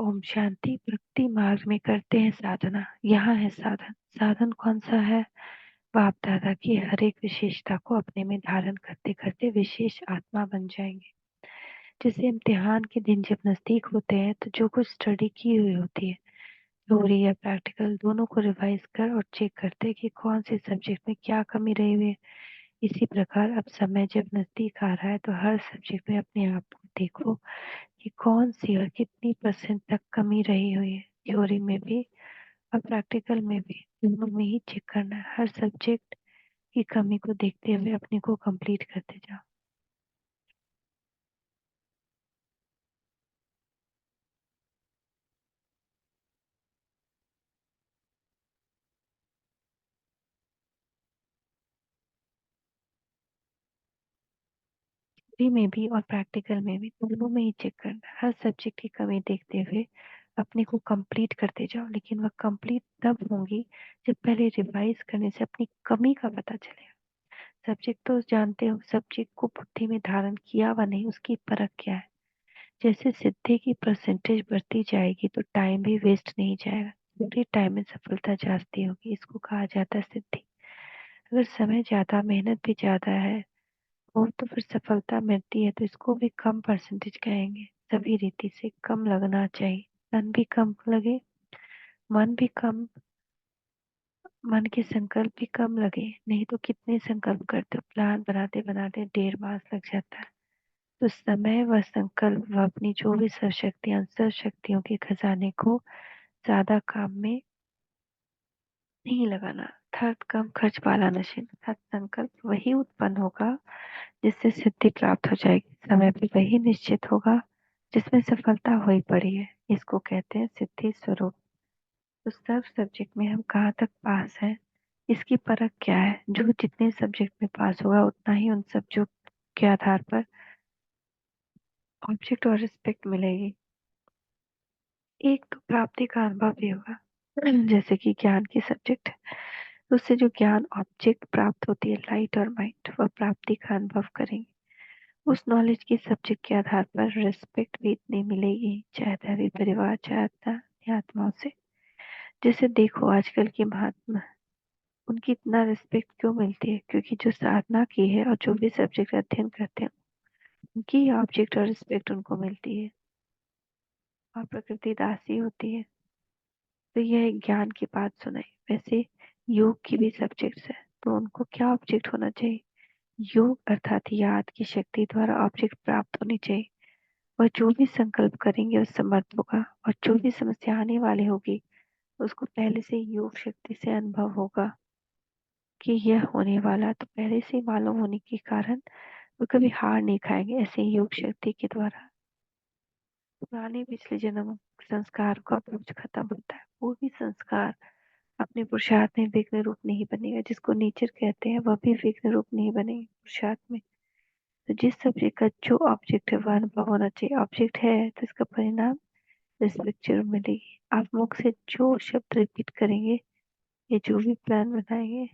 ओम शांति। भक्ति मार्ग में करते हैं साधना। यहाँ है साधन। साधन कौन सा है? बाप दादा की हर एक विशेषता को अपने में धारण करते करते विशेष आत्मा बन जाएंगे। जैसे इम्तिहान के दिन जब नजदीक होते हैं तो जो कुछ स्टडी की हुई होती है, थ्योरी या प्रैक्टिकल, दोनों को रिवाइज कर और चेक करते हैं कि कौन से सब्जेक्ट में क्या कमी रही हुई है। इसी प्रकार अब समय जब नजदीक आ रहा है तो हर सब्जेक्ट में अपने आप को देखो कि कौन सी और कितनी परसेंट तक कमी रही हुई है। थ्योरी में भी और प्रैक्टिकल में भी, दोनों में ही चेक करना है। हर सब्जेक्ट की कमी को देखते हुए अपने को कंप्लीट करते जाओ। थ्योरी में भी और प्रैक्टिकल में भी, दोनों में ही चेक करना है। हर सब्जेक्ट की कमी देखते हुए अपने को कंप्लीट करते जाओ। लेकिन वह कंप्लीट तब होंगी जब पहले रिवाइज करने से अपनी कमी का पता चलेगा। सब्जेक्ट तो जानते हो, सब्जेक्ट को बुद्धि में धारण किया व नहीं, उसकी परख क्या है। जैसे सिद्धि की परसेंटेज बढ़ती जाएगी तो टाइम भी वेस्ट नहीं जाएगा, थोड़े टाइम में सफलता जाती होगी। इसको कहा जाता है सिद्धि। अगर समय ज्यादा, मेहनत भी ज्यादा है और तो फिर सफलता मिलती है तो इसको भी कम परसेंटेज कहेंगे। सभी रीति से कम लगना चाहिए। तन भी कम लगे, मन भी कम, मन के संकल्प भी कम लगे। नहीं तो कितने संकल्प करते हो, प्लान बनाते बनाते 1.5 मास लग जाता है। तो समय व संकल्प व अपनी जो भी सर्वशक्तियां, अंतर शक्तियों के खजाने को ज्यादा काम में नहीं लगाना। अर्थात कम खर्च वाला नशे, अर्थात संकल्प वही उत्पन्न होगा जिससे सिद्धि प्राप्त हो जाएगी। समय भी वही निश्चित होगा जिसमें सफलता हो ही पड़ी है। इसको कहते हैं सिद्धि स्वरूप। तो सब सब्जेक्ट में हम कहाँ तक पास हैं, इसकी परख क्या है? जो जितने सब्जेक्ट में पास होगा उतना ही उन सब्जेक्ट के आधार पर ऑब्जेक्ट और रिस्पेक्ट मिलेगी। एक तो प्राप्ति का अनुभव भी होगा। जैसे कि ज्ञान की सब्जेक्ट है, तो उससे जो ज्ञान ऑब्जेक्ट प्राप्त होती है, लाइट और माइंड, वह प्राप्ति का अनुभव करेंगे। उस नॉलेज की सब्जेक्ट के आधार पर रिस्पेक्ट भी इतनी मिलेगी, चाहे दैवी परिवार, चाहे आत्माओं से। जैसे देखो आजकल के महात्मा, उनकी इतना रिस्पेक्ट क्यों मिलती है? क्योंकि जो साधना की है और जो भी सब्जेक्ट अध्ययन करते हैं, उनकी ऑब्जेक्ट और रिस्पेक्ट उनको मिलती है। और प्रकृति दासी होती है। तो यह एक ज्ञान की बात सुनाई। वैसे योग की भी सब्जेक्ट्स है, तो उनको क्या ऑब्जेक्ट होना चाहिए? योग अर्थात याद की शक्ति द्वारा ऑब्जेक्ट प्राप्त होनी चाहिए। वह जो भी संकल्प करेंगे उस समर्थ होगा, और जो भी समस्या आने वाली होगी उसको पहले से योग शक्ति से अनुभव होगा कि यह होने वाला, तो पहले से मालूम होने के कारण वो कभी हार नहीं खाएंगे। ऐसे ही योग शक्ति के द्वारा पुराने पिछले जन्म संस्कार का बोझ खत्म होता है। वो भी संस्कार अपने पुरुषार्थ में विघ्न रूप नहीं बनेगा। जिसको नेचर कहते हैं वह भी विघ्न रूप नहीं बनेगा पुरुषार्थ में। तो जिस सब्जेक्ट का जो ऑब्जेक्ट है वह अनुभव होना चाहिए। ऑब्जेक्ट है तो इसका परिणाम रिस्पेक्ट जरूर मिलेगी। आप मुख से जो शब्द रिपीट करेंगे, ये जो भी प्लान बनाएंगे,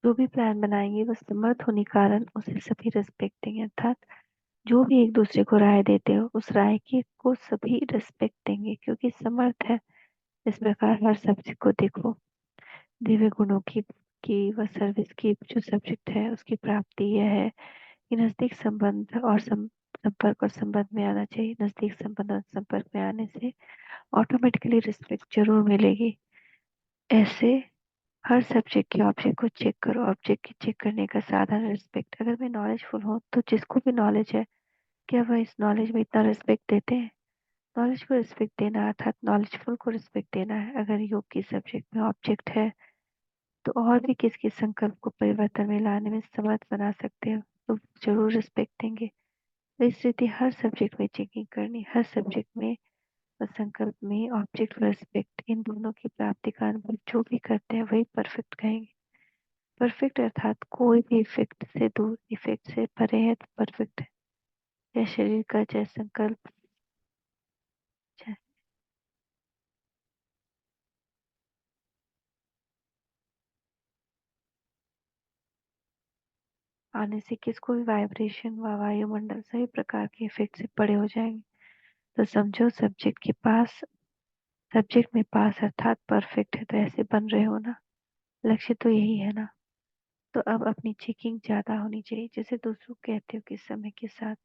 जो भी प्लान बनाएंगे वह समर्थ होने के कारण उसे सभी रिस्पेक्ट देंगे। अर्थात जो भी एक दूसरे को राय देते हो, उस राय की को सभी रिस्पेक्ट देंगे क्योंकि समर्थ है। इस प्रकार हर सब्जेक्ट को देखो, दिव्य गुणों की व सर्विस की जो सब्जेक्ट है उसकी प्राप्ति यह है कि नजदीक संबंध और संपर्क और संबंध में आना चाहिए। नजदीक संबंध और संपर्क में आने से ऑटोमेटिकली रिस्पेक्ट जरूर मिलेगी। ऐसे हर सब्जेक्ट के ऑब्जेक्ट को चेक करो। ऑब्जेक्ट की चेक करने का साधन रिस्पेक्ट। अगर मैं नॉलेजफुल हूँ तो जिसको भी नॉलेज है, क्या वह इस नॉलेज में इतना रिस्पेक्ट देते हैं? नॉलेज को रिस्पेक्ट देना अर्थात नॉलेजफुल को रिस्पेक्ट देना है। अगर योग की सब्जेक्ट में ऑब्जेक्ट है तो और भी किसके संकल्प को परिवर्तन में लाने में समर्थ बना सकते हो, तो जरूर रिस्पेक्ट देंगे। तो इस रीति हर सब्जेक्ट में चेकिंग करनी, हर सब्जेक्ट में और संकल्प में ऑब्जेक्ट व रिस्पेक्ट, इन दोनों की प्राप्ति का अनुभव जो भी करते हैं वही परफेक्ट कहेंगे। परफेक्ट अर्थात कोई भी इफेक्ट से दूर, इफेक्ट से परे है तो परफेक्ट है। चाहे शरीर का, चाहे संकल्प, चाहे आने से किसको भी वाइब्रेशन व वायुमंडल सभी प्रकार के इफेक्ट से परे हो जाएंगे। तो समझो सब्जेक्ट में पास अर्थात परफेक्ट है, तो ऐसे बन रहे हो ना। लक्ष्य तो यही है ना। तो अब अपनी चेकिंग ज्यादा होनी चाहिए। जैसे दूसरों को कहते हो कि समय के साथ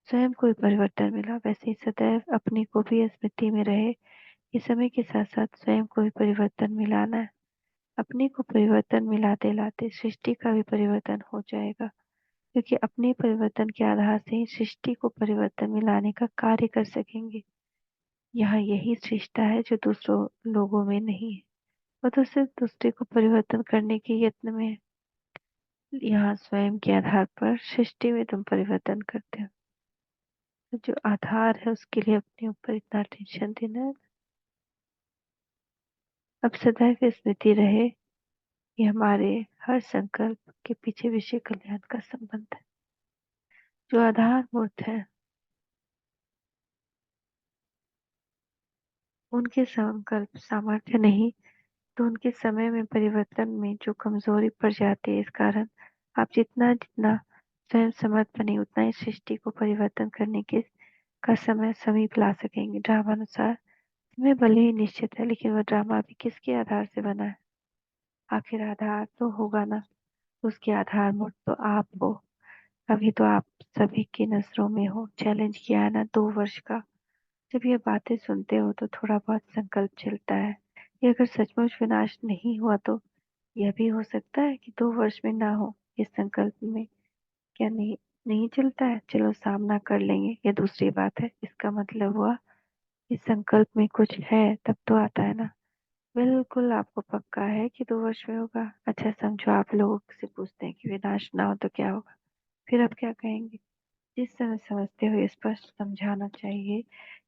स्वयं कोई परिवर्तन मिला, वैसे ही सदैव अपने को भी स्मृति में रहे कि समय के साथ साथ स्वयं को भी परिवर्तन मिलाना है। अपने को परिवर्तन मिलाते लाते सृष्टि का भी परिवर्तन हो जाएगा, क्योंकि अपने परिवर्तन के आधार से ही सृष्टि को परिवर्तन में लाने का कार्य कर सकेंगे। यहाँ यही श्रेष्ठता है जो दूसरों लोगों में नहीं है। वह तो सिर्फ दूसरे को परिवर्तन करने के यत्न में है। यहाँ स्वयं के आधार पर सृष्टि में तुम परिवर्तन करते हो। तो जो आधार है उसके लिए अपने ऊपर इतना टेंशन देना है। अब सदैव स्मृति रहे कि हमारे हर संकल्प के पीछे विषय कल्याण का संबंध है। जो आधार मूर्त है उनके संकल्प सामर्थ्य नहीं, तो उनके समय में परिवर्तन में जो कमजोरी पड़ जाती है, इस कारण आप जितना जितना स्वयं समर्थ बने उतना ही सृष्टि को परिवर्तन करने के का समय समीप ला सकेंगे। ड्रामानुसार समय भले ही निश्चित है, लेकिन वह ड्रामा भी किसके आधार से बना है? आखिर आधार तो होगा ना। उसके आधार मूर्त तो आप हो। अभी तो आप सभी की नजरों में हो। चैलेंज किया है ना 2 वर्ष का। जब ये बातें सुनते हो तो थोड़ा बहुत संकल्प चलता है। ये अगर सचमुच विनाश नहीं हुआ तो यह भी हो सकता है कि 2 वर्ष में ना हो। इस संकल्प में क्या नहीं नहीं चलता है? चलो सामना कर लेंगे, ये दूसरी बात है। इसका मतलब हुआ कि संकल्प में कुछ है तब तो आता है ना। बिल्कुल आपको पक्का है कि 2 वर्ष में होगा। अच्छा समझो आप लोगों से पूछते हैं कि विनाश ना हो तो क्या होगा, फिर आप क्या कहेंगे? जिस तरह समझते हुए स्पष्ट समझाना चाहिए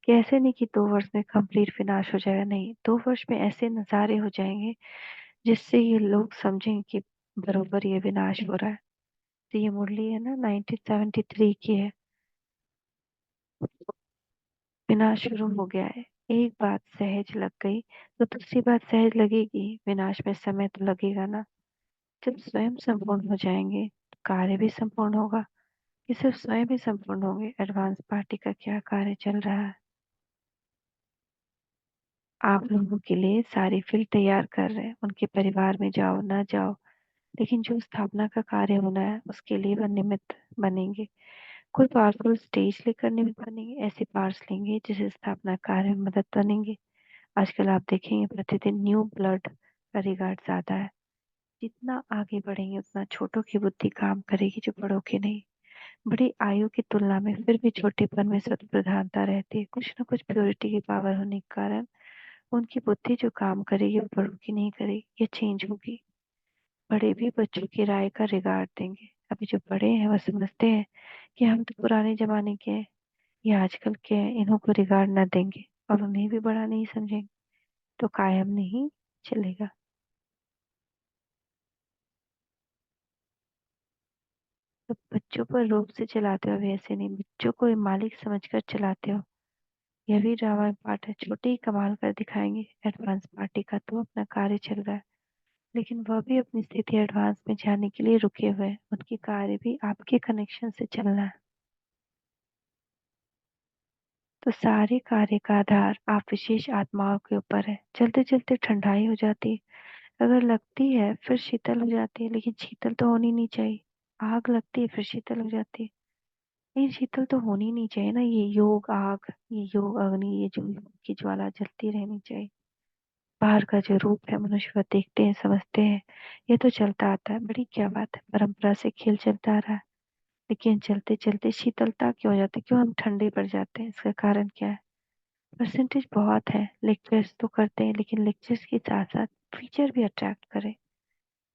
कि ऐसे नहीं कि 2 वर्ष में कंप्लीट विनाश हो जाएगा। नहीं, 2 वर्ष में ऐसे नज़ारे हो जाएंगे जिससे ये लोग समझेंगे कि बरोबर ये विनाश हो रहा है। तो ये मुरली है ना 1973 की है। विनाश शुरू हो गया है। एक बात सहज लग गई तो दूसरी बात सहज लगेगी। विनाश में समय तो लगेगा ना। जब स्वयं संपूर्ण हो जाएंगे तो कार्य भी संपूर्ण होगा। कि सिर्फ स्वयं ही संपूर्ण होंगे? एडवांस पार्टी का क्या कार्य चल रहा है? आप लोगों के लिए सारी फील्ड तैयार कर रहे हैं। उनके परिवार में जाओ ना जाओ, लेकिन जो स्थापना का कार्य होना है उसके लिए वह निमित्त बनेंगे। कोई पावरफुल स्टेज लेकर निमित्त बनेंगे, ऐसे पार्ट्स लेंगे जिसे स्थापना कार्य में मदद बनेंगे। आजकल आप देखेंगे प्रतिदिन न्यू ब्लड का रिगार्ड ज्यादा है। जितना आगे बढ़ेंगे उतना छोटों की बुद्धि काम करेगी, जो बड़ों की नहीं। बड़ी आयु की तुलना में फिर भी छोटेपन में सत प्रधानता रहती है। कुछ न कुछ प्योरिटी की पावर होने के कारण उनकी बुद्धि जो काम करेगी वो बड़ों की नहीं करेगी, ये चेंज होगी। बड़े भी बच्चों की राय का रिगार्ड देंगे। अभी जो बड़े हैं वह समझते हैं कि हम तो पुराने जमाने के हैं, ये आजकल के हैं, इन्हों को रिगार्ड न देंगे और उन्हें भी बड़ा नहीं समझेंगे, तो कायम नहीं चलेगा। तो बच्चों पर रूप से चलाते हो, अभी ऐसे नहीं, बच्चों को ये मालिक समझकर चलाते हो। यह भी ड्रामा पार्ट है। छोटे ही कमाल कर दिखाएंगे। एडवांस पार्टी का तो अपना कार्य चल रहा है, लेकिन वह भी अपनी स्थिति एडवांस में जाने के लिए रुके हुए हैं। उनकी कार्य भी आपके कनेक्शन से चलना है। तो सारे कार्य का आधार आप विशेष आत्माओं के ऊपर है। चलते चलते ठंडाई हो जाती है, अगर लगती है फिर शीतल हो जाती है, लेकिन शीतल तो होनी नहीं चाहिए। आग लगती है फिर शीतल हो जाती है, लेकिन शीतल तो होनी नहीं चाहिए ना। ये योग आग, ये योग अग्नि, ये जो योग की ज्वाला जलती रहनी चाहिए। बाहर का जो रूप है मनुष्य वह देखते हैं, समझते हैं ये तो चलता आता है, बड़ी क्या बात है, परंपरा से खेल चलता आ रहा है। लेकिन चलते चलते शीतलता क्यों हो जाती है? क्यों हम ठंडे पड़ जाते हैं? इसका कारण क्या है? परसेंटेज बहुत है, लेक्चर्स तो करते हैं, लेकिन लेक्चर्स के साथ साथ फीचर भी अट्रैक्ट करें,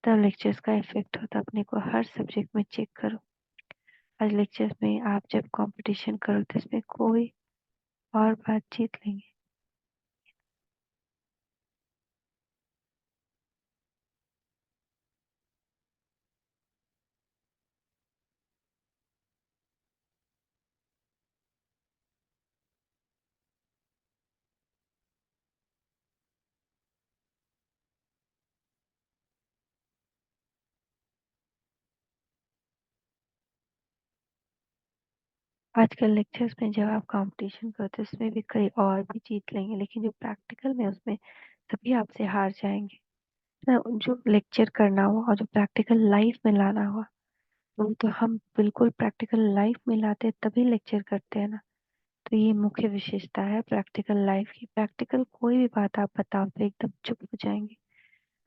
तब लेक्चर्स का इफेक्ट होता है। अपने को हर सब्जेक्ट में चेक करो। आज लेक्चर्स में आप जब कंपटीशन करो तो इसमें कोई और बात जीत लेंगे। आजकल लेक्चर्स में जब आप कंपटीशन करते हो उसमें भी कई और भी जीत लेंगे, लेकिन जो प्रैक्टिकल में उसमें सभी आपसे हार जाएंगे ना। जो लेक्चर करना हुआ और जो प्रैक्टिकल लाइफ में लाना हुआ, वो तो हम बिल्कुल प्रैक्टिकल लाइफ में लाते हैं तभी लेक्चर करते हैं ना। तो ये मुख्य विशेषता है प्रैक्टिकल लाइफ की। प्रैक्टिकल कोई भी बात आप बताओ तो एकदम चुप हो जाएंगे।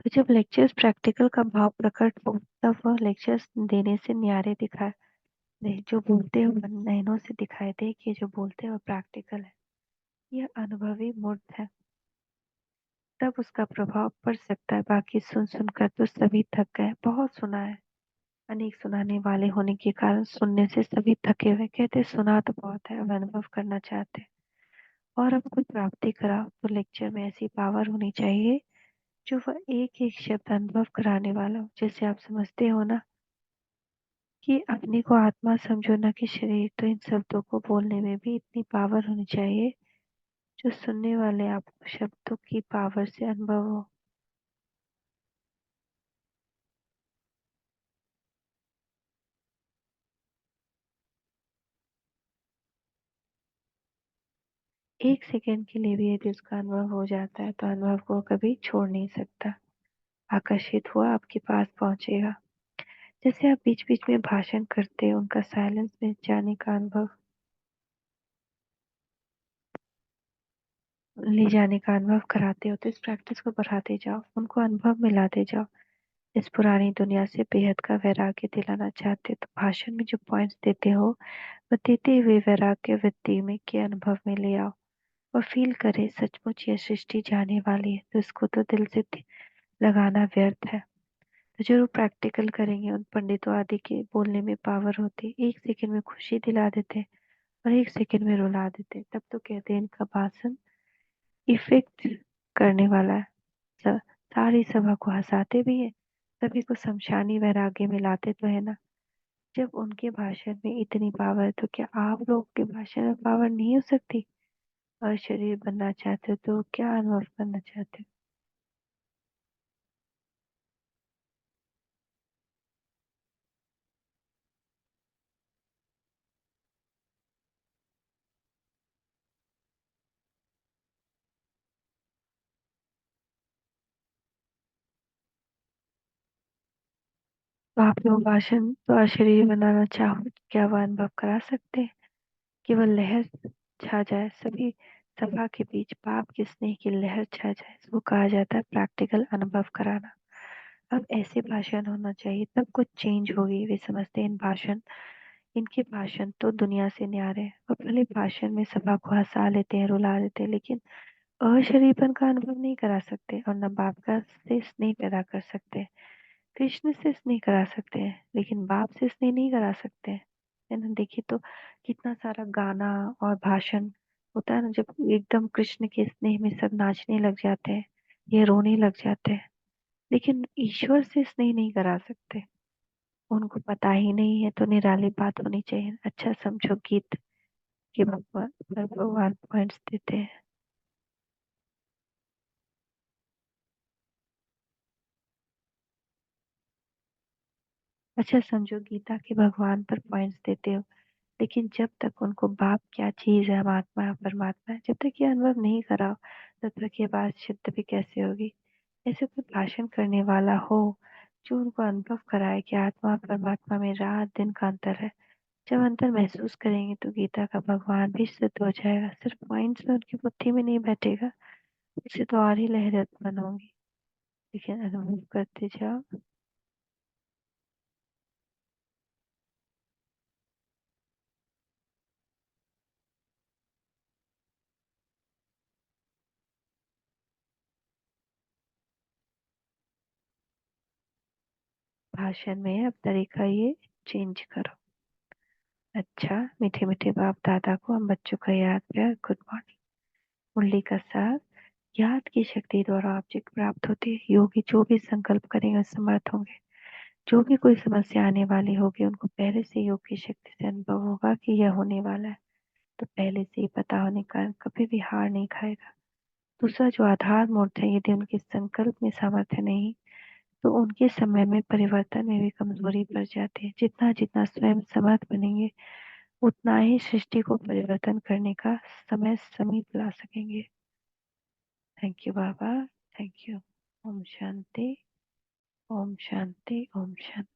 तो जब लेक्चर्स प्रैक्टिकल का भाव प्रकट हो तब वह लेक्चर्स देने से न्यारे दिखाए दे। जो बोलते हैं वो नैनों से दिखाई दे कि जो बोलते हैं वो प्रैक्टिकल है। यह अनुभवी मूर्त है, तब उसका प्रभाव पड़ सकता है। बाकी सुन सुनकर तो सभी थक गए। बहुत सुना है, अनेक सुनाने वाले होने के कारण सुनने से सभी थके हुए। कहते सुना तो बहुत है, अब अनुभव करना चाहते हैं। और अब कुछ प्राप्ति कराओ तो लेक्चर में ऐसी पावर होनी चाहिए जो वह एक एक शब्द अनुभव कराने वाला हो। जैसे आप समझते हो ना कि अपने को आत्मा समझो ना कि शरीर, तो इन शब्दों को बोलने में भी इतनी पावर होनी चाहिए जो सुनने वाले आपको शब्दों की पावर से अनुभव हो। एक सेकंड के लिए भी यदि उसका अनुभव हो जाता है तो अनुभव को कभी छोड़ नहीं सकता। आकर्षित हुआ आपके पास पहुंचेगा। जैसे आप बीच बीच में भाषण करते हो, उनका साइलेंस में जाने का अनुभव, ले जाने का अनुभव कराते हो। तो इस प्रैक्टिस को बढ़ाते जाओ, उनको अनुभव में लाते जाओ। इस पुरानी दुनिया से बेहद का वैराग्य दिलाना चाहते हो तो भाषण में जो पॉइंट्स देते हो वह देते हुए वैराग्य वृत्ति में के अनुभव में ले आओ और फील करे सचमुच यह सृष्टि जाने वाली है, तो इसको तो दिल से लगाना व्यर्थ है। तो जो प्रैक्टिकल करेंगे उन पंडितों आदि के बोलने में पावर होती है। एक सेकंड में खुशी दिला देते और एक सेकंड में रुला देते। तब तो कहते हैं इनका भाषण इफेक्ट करने वाला है। स- सारी सभा को हंसाते भी है, सभी को शमशानी वैराग्य में लाते तो है ना। जब उनके भाषण में इतनी पावर है तो क्या आप लोग के भाषण में पावर नहीं हो सकती? और शरीर बनना चाहते हो तो क्या अनुभव करना चाहते हो? तो आप लोग भाषण तो अशरीर बनाना चाहो तो क्या वह अनुभव करा सकते हैं? केवल लहर छा जाए, सभी सभा के बीच पाप के स्नेह की लहर छा जाए, इसको कहा जाता है प्रैक्टिकल अनुभव कराना। अब ऐसे भाषण होना चाहिए तब कुछ चेंज होगी। वे समझते हैं इनके भाषण तो दुनिया से न्यारे हैं। और भले भाषण में सभा को हंसा लेते हैं, रुला देते हैं, लेकिन अशरीरपन का अनुभव नहीं करा सकते और न बाप का से स्नेह पैदा कर सकते। कृष्ण से स्नेह करा सकते हैं लेकिन बाप से स्नेह नहीं करा सकते। है ना? देखिए तो कितना सारा गाना और भाषण होता है ना, जब एकदम कृष्ण के स्नेह में सब नाचने लग जाते हैं, ये रोने लग जाते हैं, लेकिन ईश्वर से स्नेह नहीं करा सकते। उनको पता ही नहीं है। तो निराली बात होनी चाहिए। अच्छा समझो गीत के भगवान पर भगवान पॉइंट्स देते हैं। अच्छा समझो गीता के भगवान पर पॉइंट्स देते हो, लेकिन जब तक उनको बाप क्या चीज है, हम आत्मा है परमात्मा है, जब तक ये अनुभव नहीं कराओ तब तक ये बात सिद्ध भी कैसे होगी? ऐसे कोई भाषण करने वाला हो जो उनको अनुभव कराए कि आत्मा और परमात्मा में रात दिन का अंतर है। जब अंतर महसूस करेंगे तो गीता का भगवान भी सिद्ध हो जाएगा। सिर्फ पॉइंट्स में उनकी बुद्धि में नहीं बैठेगा, उससे तो और ही लहरें उत्पन्न होंगी। लेकिन अनुभव करते जाओ। भाषण में अब तरीका ये चेंज करो। अच्छा, मीठे मीठे बाप दादा को हम बच्चों का याद प्यार गुड मॉर्निंग। मुरली का सार, याद की शक्ति द्वारा ऑब्जेक्ट प्राप्त होती है। योगी जो भी संकल्प करेंगे समर्थ होंगे। जो भी कोई समस्या आने वाली होगी उनको पहले से योग की शक्ति से अनुभव होगा कि यह होने वाला है, तो पहले से ही पता होने का कभी भी हार नहीं खाएगा। दूसरा जो आधार मूर्त है, यदि उनके संकल्प में सामर्थ्य नहीं तो उनके समय में परिवर्तन में भी कमजोरी पड़ जाती है। जितना जितना स्वयं समर्थ बनेंगे उतना ही सृष्टि को परिवर्तन करने का समय समीप ला सकेंगे। थैंक यू बाबा। Thank you. ओम शांति। ओम शांति। ओम शांति।